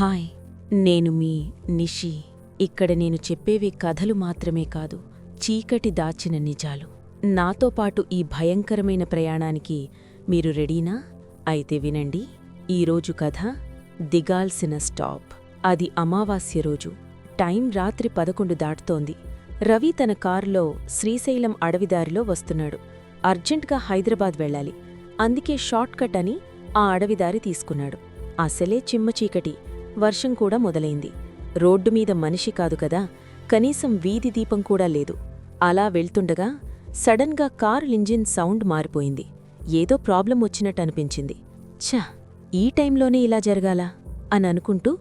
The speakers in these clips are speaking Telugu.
హాయ్, నేను మీ నిషి. ఇక్కడ నేను చెప్పేవి కథలు మాత్రమే కాదు, చీకటి దాచిన నిజాలు. నాతో పాటు ఈ భయంకరమైన ప్రయాణానికి మీరు రెడీనా? అయితే వినండి. ఈరోజు కథ దిగాల్సిన స్టాప్. అది అమావాస్య రోజు. టైం రాత్రి 11 దాటుతోంది. రవి తన కారులో శ్రీశైలం అడవిదారిలో వస్తున్నాడు. అర్జెంట్గా హైదరాబాద్ వెళ్ళాలి. అందుకే షార్ట్కట్ అని ఆ అడవిదారి తీసుకున్నాడు. అసలే చిమ్మ చీకటి, వర్షం కూడా మొదలైంది. రోడ్డు మీద మనిషి కాదు కదా, కనీసం వీధి దీపం కూడా లేదు. అలా వెళ్తుండగా సడన్గా కారు ఇంజిన్ సౌండ్ మారిపోయింది. ఏదో ప్రాబ్లం వచ్చినట్టనిపించింది. ఛ, ఈ టైంలోనే ఇలా జరగాలా అని అనుకుంటూ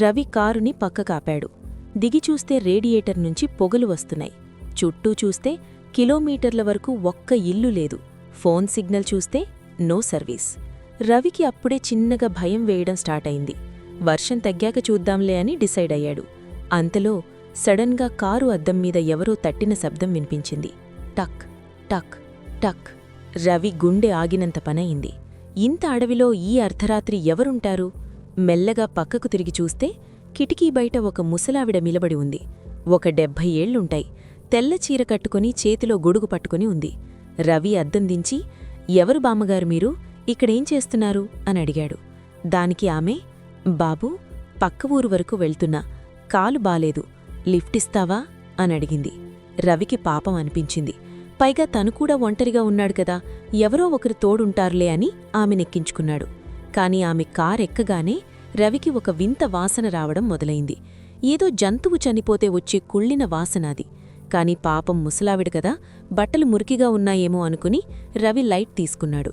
రవి కారుని పక్కకాపాడు. దిగి చూస్తే రేడియేటర్ నుంచి పొగలు వస్తున్నాయి. చుట్టూ చూస్తే కిలోమీటర్ల వరకు ఒక్క ఇల్లు లేదు. ఫోన్ సిగ్నల్ చూస్తే నో సర్వీస్. రవికి అప్పుడే చిన్నగా భయం వేయడం స్టార్ట్ అయింది. వర్షం తగ్గాక చూద్దాంలే అని డిసైడ్ అయ్యాడు. అంతలో సడన్గా కారు అద్దం మీద ఎవరో తట్టిన శబ్దం వినిపించింది. టక్ టక్ టక్. రవి గుండె ఆగినంత పనయింది. ఇంత అడవిలో ఈ అర్ధరాత్రి ఎవరుంటారు? మెల్లగా పక్కకు తిరిగి చూస్తే కిటికీ బయట ఒక ముసలావిడ నిలబడి ఉంది. ఒక 70 ఏళ్లుంటాయి. తెల్ల చీర కట్టుకుని చేతిలో గొడుగు పట్టుకుని ఉంది. రవి అద్దం దించి, ఎవరు బామ్మగారు మీరు? ఇక్కడేం చేస్తున్నారు అని అడిగాడు. దానికి ఆమె, బాబూ, పక్క ఊరు వరకు వెళ్తున్నా, కాలు బాలేదు, లిఫ్టిస్తావా అని అడిగింది. రవికి పాపం అనిపించింది. పైగా తను కూడా ఒంటరిగా ఉన్నాడు కదా, ఎవరో ఒకరు తోడుంటారులే అని ఆమెనెక్కించుకున్నాడు. కాని ఆమె కారెక్కగానే రవికి ఒక వింత వాసన రావడం మొదలైంది. ఏదో జంతువు చనిపోతే వచ్చే కుళ్ళిన వాసనాది. కాని పాపం ముసలావిడ కదా, బట్టలు మురికిగా ఉన్నాయేమో అనుకుని రవి లైట్ తీసుకున్నాడు.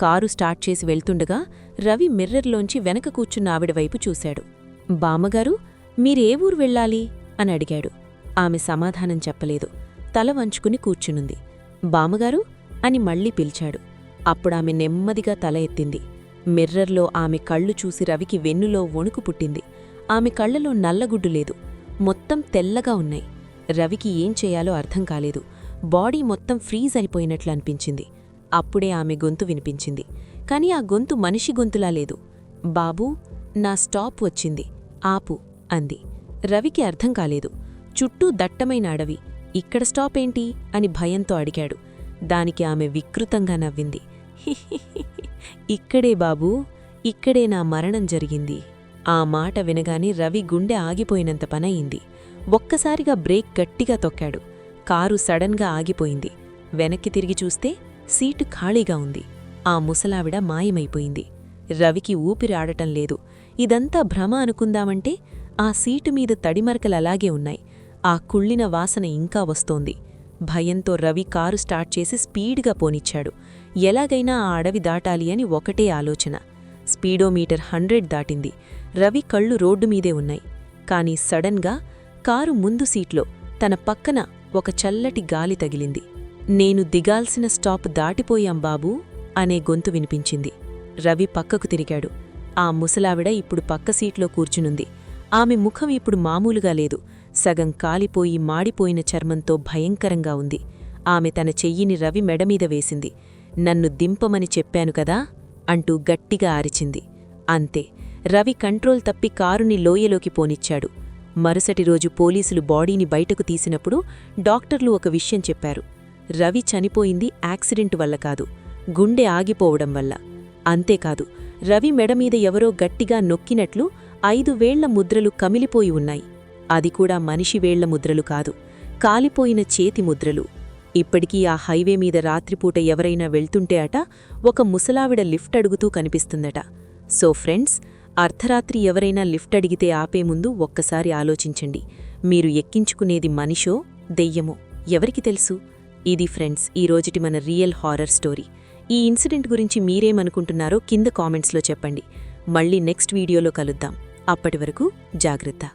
కారు స్టార్ట్ చేసి వెళ్తుండగా రవి మిర్రర్లోంచి వెనక కూర్చున్న ఆవిడవైపు చూశాడు. బామ్మగారు, మీరే ఊరు వెళ్ళాలి అని అడిగాడు. ఆమె సమాధానం చెప్పలేదు. తల వంచుకుని కూర్చునుంది. బామ్మగారు అని మళ్లీ పిలిచాడు. అప్పుడామె నెమ్మదిగా తల ఎత్తింది. మిర్రర్లో ఆమె కళ్ళు చూసి రవికి వెన్నులో వణుకు పుట్టింది. ఆమె కళ్లలో నల్లగుడ్డు లేదు, మొత్తం తెల్లగా ఉన్నాయి. రవికి ఏం చేయాలో అర్థం కాలేదు. బాడీ మొత్తం ఫ్రీజ్ అయిపోయినట్లు అనిపించింది. అప్పుడే ఆమె గొంతు వినిపించింది. కాని ఆ గొంతు మనిషి గొంతులా లేదు. బాబూ, నా స్టాప్ వచ్చింది, ఆపు అంది. రవికి అర్థం కాలేదు. చుట్టూ దట్టమైన అడవి, ఇక్కడ స్టాప్ ఏంటి అని భయంతో అడిగాడు. దానికి ఆమె వికృతంగా నవ్వింది. ఇక్కడే బాబూ, ఇక్కడే నా మరణం జరిగింది. ఆ మాట వినగానే రవి గుండె ఆగిపోయినంత పనయింది. ఒక్కసారిగా బ్రేక్ గట్టిగా తొక్కాడు. కారు సడన్గా ఆగిపోయింది. వెనక్కి తిరిగి చూస్తే సీటు ఖాళీగా ఉంది. ఆ ముసలావిడ మాయమైపోయింది. రవికి ఊపిరి ఆడటం లేదు. ఇదంతా భ్రమ అనుకుందామంటే ఆ సీటు మీద తడిమరకలలాగే ఉన్నాయి. ఆ కుళ్ళిన వాసన ఇంకా వస్తోంది. భయంతో రవి కారు స్టార్ట్ చేసి స్పీడ్గా పోనిచ్చాడు. ఎలాగైనా ఆ అడవి దాటాలి అని ఒకటే ఆలోచన. స్పీడోమీటర్ 100 దాటింది. రవి కళ్ళు రోడ్డు మీదే ఉన్నాయి. కాని సడన్గా కారు ముందు సీట్లో తన పక్కన ఒక చల్లటి గాలి తగిలింది. నేను దిగాల్సిన స్టాప్ దాటిపోయాం బాబూ అనే గొంతు వినిపించింది. రవి పక్కకు తిరిగాడు. ఆ ముసలావిడ ఇప్పుడు పక్క సీట్లో కూర్చునుంది. ఆమె ముఖం ఇప్పుడు మామూలుగా లేదు. సగం కాలిపోయి మాడిపోయిన చర్మంతో భయంకరంగా ఉంది. ఆమె తన చెయ్యిని రవి మెడమీద వేసింది. నన్ను దింపమని చెప్పాను కదా అంటూ గట్టిగా అరిచింది. అంతే, రవి కంట్రోల్ తప్పి కారుని లోయలోకి పోనిచ్చాడు. మరుసటి రోజు పోలీసులు బాడీని బయటకు తీసినప్పుడు డాక్టర్లు ఒక విషయం చెప్పారు. రవి చనిపోయింది యాక్సిడెంట్ వల్ల కాదు, గుండె ఆగిపోవడం వల్ల. అంతేకాదు, రవి మెడమీద ఎవరో గట్టిగా నొక్కినట్లు 5 వేళ్ల ముద్రలు కమిలిపోయి ఉన్నాయి. అది కూడా మనిషి వేళ్ల ముద్రలు కాదు, కాలిపోయిన చేతి ముద్రలు. ఇప్పటికీ ఆ హైవే మీద రాత్రిపూట ఎవరైనా వెళ్తుంటే అట ఒక ముసలావిడ లిఫ్ట్ అడుగుతూ కనిపిస్తుందట. సో ఫ్రెండ్స్, అర్ధరాత్రి ఎవరైనా లిఫ్ట్ అడిగితే ఆపే ముందు ఒక్కసారి ఆలోచించండి. మీరు ఎక్కించుకునేది మనిషో దెయ్యమో ఎవరికి తెలుసు? ఇది ఫ్రెండ్స్, ఈ రోజుటి మన రియల్ హారర్ స్టోరీ. ఈ ఇన్సిడెంట్ గురించి మీరేమనుకుంటున్నారో కింద కామెంట్స్లో చెప్పండి. మళ్ళీ నెక్స్ట్ వీడియోలో కలుద్దాం. అప్పటి వరకు జాగ్రత్త.